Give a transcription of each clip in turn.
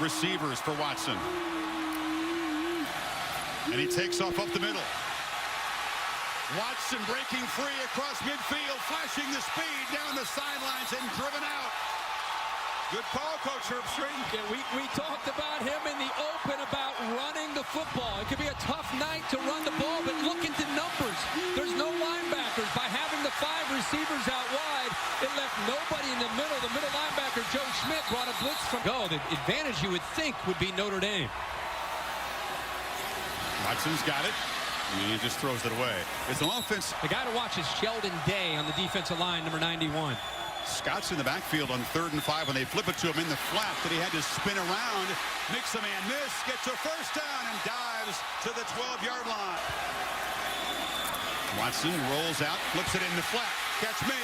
Receivers for Watson. And he takes off up the middle. Watson breaking free across midfield, flashing the speed down the sidelines and driven out. Good call, Coach Herbstreit. Yeah, we talked about him in the open about running the football. It could be a tough night to run the ball, but look into numbers. There's no linebackers. By having the 5 receivers out wide, it left nobody in the middle. The middle linebacker, Joe Schmidt, brought a blitz from go. The advantage you would think would be Notre Dame. Watson's got it. And he just throws it away. It's an offense. The guy to watch is Sheldon Day on the defensive line, number 91. Scott's in the backfield on 3rd and 5 when they flip it to him in the flat that he had to spin around. Makes a man miss, gets a first down, and dives to the 12-yard line. Watson rolls out, flips it in the flat. Catch me.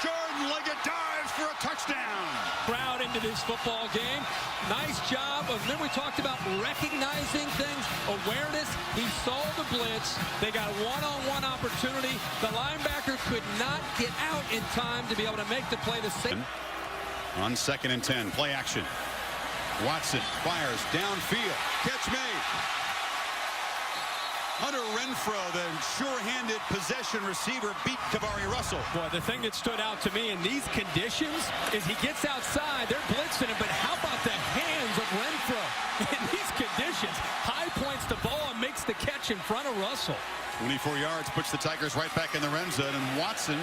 Jordan Leggett dives for a touchdown. Crowd into this football game. Nice job of, remember we talked about recognizing things, awareness. He saw the blitz. They got a one-on-one opportunity. The linebacker could not get out in time to be able to make the play. The same. On 2nd and 10, play action. Watson fires downfield. Catch me. Hunter Renfrow, the sure-handed possession receiver, beat Kavari Russell. Boy, the thing that stood out to me in these conditions is he gets outside. They're blitzing him, but how about the hands of Renfrow in these conditions? High points the ball and makes the catch in front of Russell. 24 yards, puts the Tigers right back in the red zone, and Watson,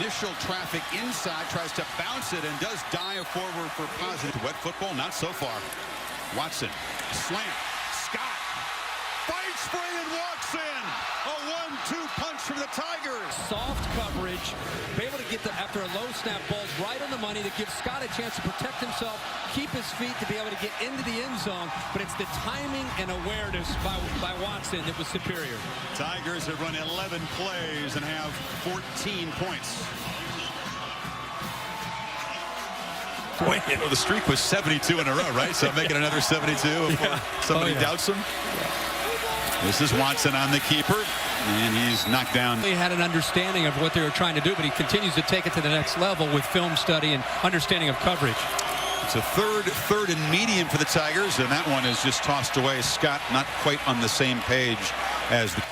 initial traffic inside, tries to bounce it and does dive forward for positive. Wet football, not so far. Watson, slant, Scott. Fight spray and walks in. A 1-2 punch from the Tigers. Soft coverage. Be able to get after a low snap, balls right on the money that gives Scott a chance to protect himself, keep his feet to be able to get into the end zone. But it's the timing and awareness by Watson that was superior. Tigers have run 11 plays and have 14 points. Boy, you know, the streak was 72 in a row, right? So making another 72 before somebody doubts him. This is Watson on the keeper, and he's knocked down. He had an understanding of what they were trying to do, but he continues to take it to the next level with film study and understanding of coverage. It's a third and medium for the Tigers, and that one is just tossed away. Scott not quite on the same page as the...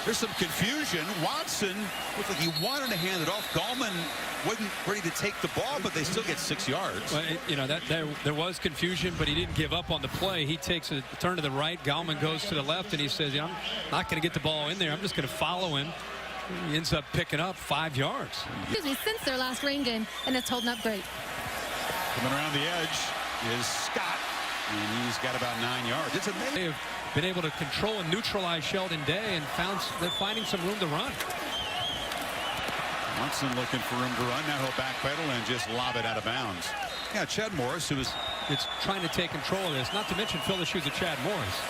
There's some confusion. Watson looked like he wanted to hand it off. Gallman wasn't ready to take the ball, but they still get 6 yards. Well, you know, there was confusion, but he didn't give up on the play. He takes a turn to the right. Gallman goes to the left, and he says, yeah, I'm not going to get the ball in there. I'm just going to follow him. He ends up picking up 5 yards. Excuse me, since their last rain game, and it's holding up great. Coming around the edge is Scott, and he's got about 9 yards. It's amazing. They have been able to control and neutralize Sheldon Day, and they're finding some room to run. Watson looking for room to run. Now he'll backpedal and just lob it out of bounds. Yeah, Chad Morris, who is... It's trying to take control of this, not to mention fill the shoes of Chad Morris.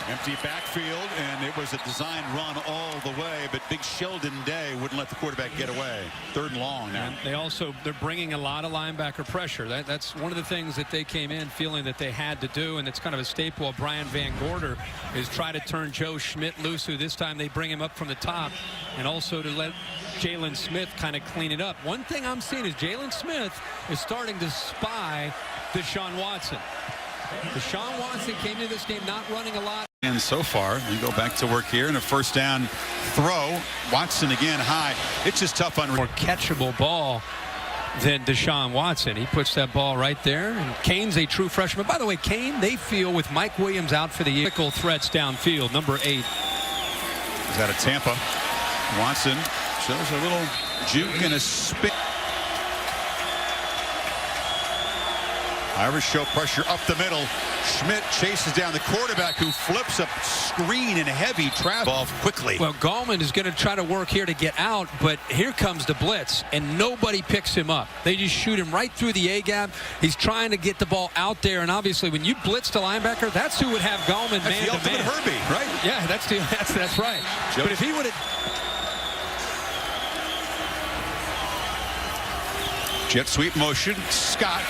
Empty backfield, and it was a design run all the way, but big Sheldon Day wouldn't let the quarterback get away. 3rd and long now. And they're bringing a lot of linebacker pressure. That's one of the things that they came in feeling that they had to do, and it's kind of a staple of Brian Van Gorder, is try to turn Joe Schmidt loose, who this time they bring him up from the top, and also to let Jalen Smith kind of clean it up. One thing I'm seeing is Jalen Smith is starting to spy Deshaun Watson. Deshaun Watson came into this game not running a lot. And so far, they go back to work here, and a first down throw. Watson again high. It's just tough on... More catchable ball than Deshaun Watson. He puts that ball right there, and Kane's a true freshman. By the way, Kane, they feel with Mike Williams out for the year, threats downfield, number 8. He's out of Tampa. Watson shows a little juke and a spin. Irish show pressure up the middle. Schmidt chases down the quarterback, who flips a screen in heavy traffic off quickly. Well, Gallman is going to try to work here to get out, but here comes the blitz, and nobody picks him up. They just shoot him right through the A-gap. He's trying to get the ball out there, and obviously when you blitz the linebacker, that's who would have Gallman man-to-man. That's the ultimate Herbie, right? Yeah, that's right. But if he would have... Jet sweep motion. Scott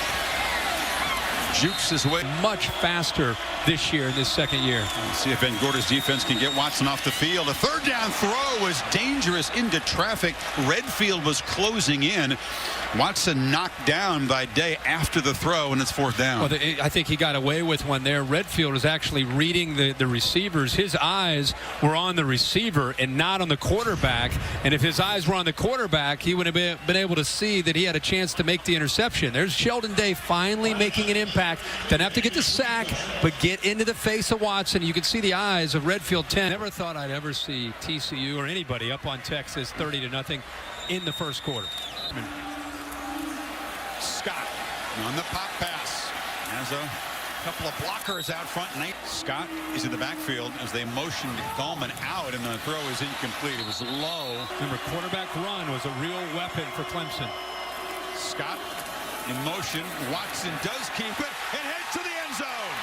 jukes his way. Much faster this year in this second year. Let's see if Van Gorder's defense can get Watson off the field. A third down throw was dangerous into traffic. Redfield was closing in. Watson knocked down by Day after the throw, and it's fourth down. Well, I think he got away with one there. Redfield was actually reading the receivers. His eyes were on the receiver and not on the quarterback. And if his eyes were on the quarterback, he would have been able to see that he had a chance to make the interception. There's Sheldon Day finally making an impact. Doesn't have to get the sack, but get into the face of Watson. You can see the eyes of Redfield 10. Never thought I'd ever see TCU or anybody up on Texas 30-0 in the first quarter. Scott on the pop pass. Has a couple of blockers out front. Scott is in the backfield as they motioned Gallman out, and the throw is incomplete. It was low. Remember, quarterback run was a real weapon for Clemson. Scott in motion. Watson does keep it and heads to the end zone.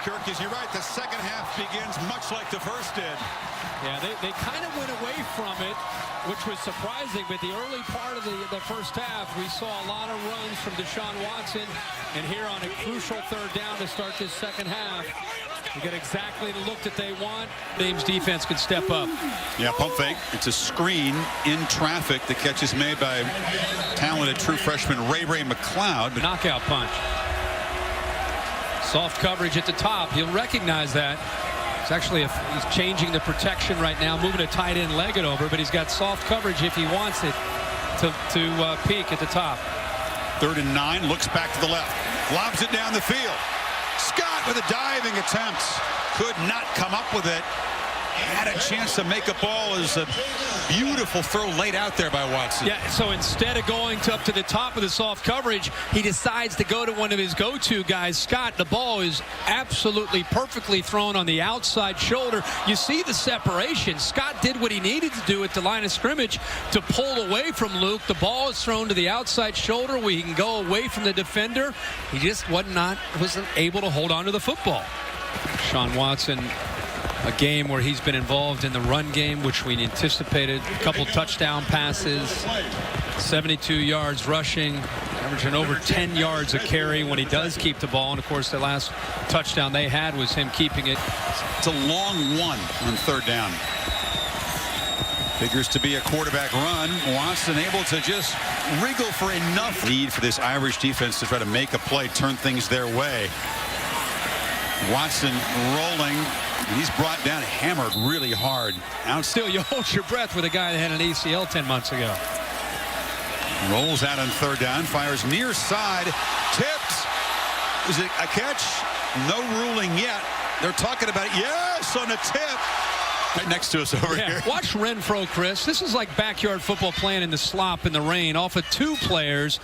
Kirk, as you're right, the second half begins much like the first did. Yeah, they kind of went away from it, which was surprising, but the early part of the first half, we saw a lot of runs from Deshaun Watson, and here on a crucial third down to start this second half, you get exactly the look that they want. Dame's defense could step up. Yeah, pump fake. It's a screen in traffic. The catch is made by talented true freshman Ray McLeod. Knockout punch. Soft coverage at the top. He'll recognize that. It's actually he's changing the protection right now, moving a tight end leg it over, but he's got soft coverage if he wants it to peak at the top. 3rd and 9, looks back to the left, lobs it down the field. Scott with a diving attempt, could not come up with it. Had a chance to make a ball. Is a beautiful throw laid out there by Watson. Yeah, so instead of going up to the top of the soft coverage, he decides to go to one of his go-to guys, Scott. The ball is absolutely perfectly thrown on the outside shoulder. You see the separation. Scott did what he needed to do at the line of scrimmage to pull away from Luke. The ball is thrown to the outside shoulder where he can go away from the defender. He just wasn't able to hold on to the football. Deshaun Watson, a game where he's been involved in the run game, which we anticipated. A couple touchdown passes, 72 yards rushing, averaging over 10 yards a carry when he does keep the ball. And, of course, the last touchdown they had was him keeping it. It's a long one on 3rd down. Figures to be a quarterback run. Watson able to just wriggle for enough. Need for this Irish defense to try to make a play, turn things their way. Watson rolling. He's brought down, hammered really hard. Out. Still, you hold your breath with a guy that had an ACL 10 months ago. Rolls out on 3rd down, fires near side, tipped. Is it a catch? No ruling yet. They're talking about it. Yes, on a tip. Right next to us over here. Watch Renfro, Chris. This is like backyard football playing in the slop in the rain off of 2 players.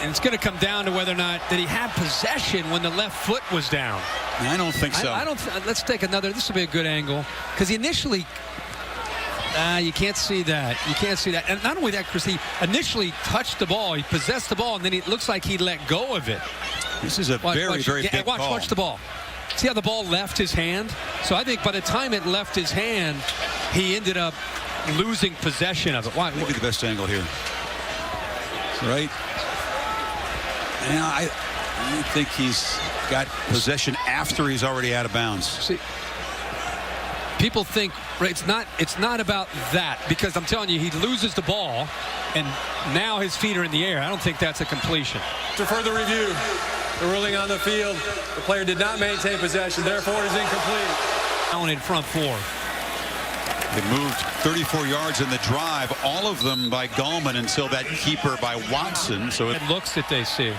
And it's going to come down to whether or not did he have possession when the left foot was down. I don't think so. I don't. Let's take another. This will be a good angle because he initially. You can't see that. You can't see that. And not only that, Chris, he initially touched the ball. He possessed the ball, and then it looks like he let go of it. This is a very big ball. Watch the ball. See how the ball left his hand? So I think by the time it left his hand, he ended up losing possession of it. Maybe the best angle here. Right. Yeah, I think he's got possession after he's already out of bounds. See, people think it's not about that, because I'm telling you, he loses the ball and now his feet are in the air. I don't think that's a completion. To further review, the ruling on the field, the player did not maintain possession, therefore it is incomplete. Down in front 4. They moved 34 yards in the drive, all of them by Gallman until that keeper by Watson. So it looks that they see.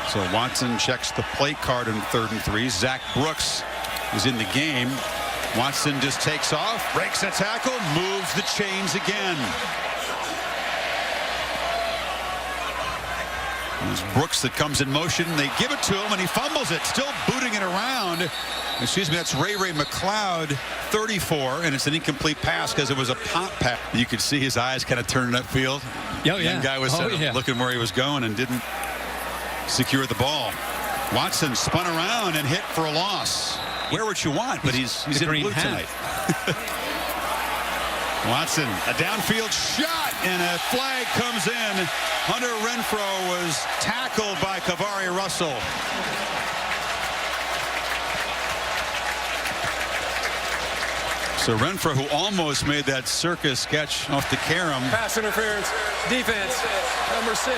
So Watson checks the play card on 3rd and 3. Zach Brooks is in the game. Watson just takes off, breaks a tackle, moves the chains again. It's Brooks that comes in motion. They give it to him, and he fumbles it, still booting it around. Excuse me, that's Ray McLeod, 34, and it's an incomplete pass because it was a pop pass. You could see his eyes kind of turning upfield. Oh, yeah. That guy was looking where he was going and didn't secure the ball. Watson spun around and hit for a loss. Wear what you want, but he's in blue tonight. Watson, a downfield shot, and a flag comes in. Hunter Renfrow was tackled by Kavari Russell. So Renfrow, who almost made that circus catch off the carom. Pass interference. Defense. Number 6.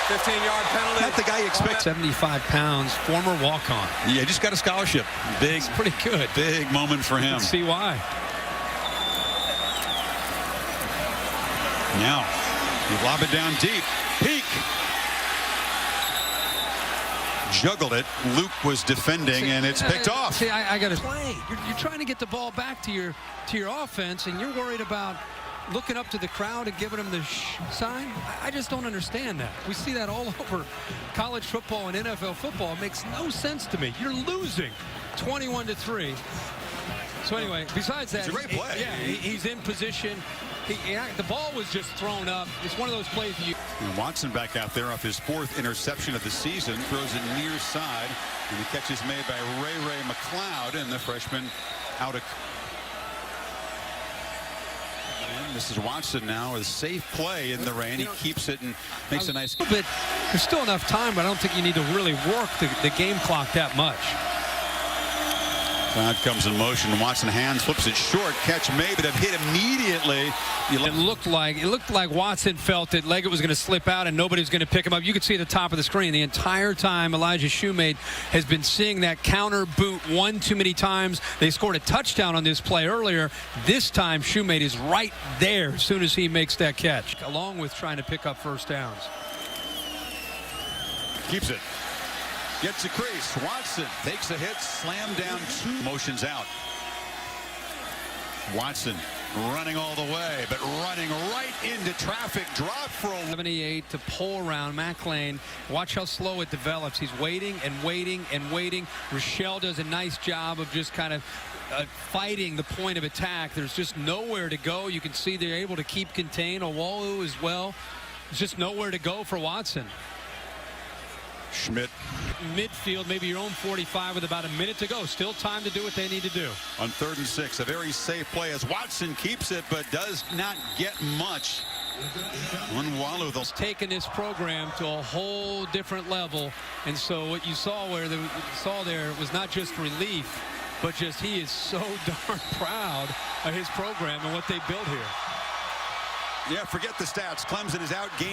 15-yard penalty. Not the guy you expect. 75 pounds, former walk-on. Yeah, just got a scholarship. Big, it's pretty good. Big moment for him. See why. Now, you lob it down deep. Peak. Juggled it. Luke was defending, and it's picked off. See, I got to play. You're trying to get the ball back to your offense, and you're worried about looking up to the crowd and giving them the sign. I just don't understand that. We see that all over college football and NFL football. It makes no sense to me. You're losing 21-3. So anyway, besides that, it's a great play. He's in position. The ball was just thrown up. It's one of those plays And Watson back out there off his 4th interception of the season, throws it near side, and the catch is made by Ray McLeod, and the freshman out of. And this is Watson now, a safe play in the rain. He keeps it and makes a nice. But there's still enough time, but I don't think you need to really work the game clock that much. Cloud comes in motion. Watson hands, flips it short. Catch made, but hit immediately. It looked like Watson felt that Leggett was going to slip out and nobody was going to pick him up. You could see at the top of the screen the entire time Elijah Shoemate has been seeing that counter boot one too many times. They scored a touchdown on this play earlier. This time Shoemate is right there as soon as he makes that catch, along with trying to pick up first downs. Keeps it. Gets a crease. Watson takes a hit, slammed down 2. Motions out. Watson running all the way, but running right into traffic. Drop for a 78 to pull around Mac Lane. Watch how slow it develops. He's waiting and waiting and waiting. Rochelle does a nice job of just kind of fighting the point of attack. There's just nowhere to go. You can see they're able to keep contained. Owalu as well. There's just nowhere to go for Watson. Schmidt. Midfield, maybe your own 45 with about a minute to go. Still time to do what they need to do. On 3rd and 6, a very safe play as Watson keeps it, but does not get much. Unwalu, they'll taken this program to a whole different level, and so what you saw there was not just relief, but just he is so darn proud of his program and what they built here. Yeah, forget the stats. Clemson is outgained.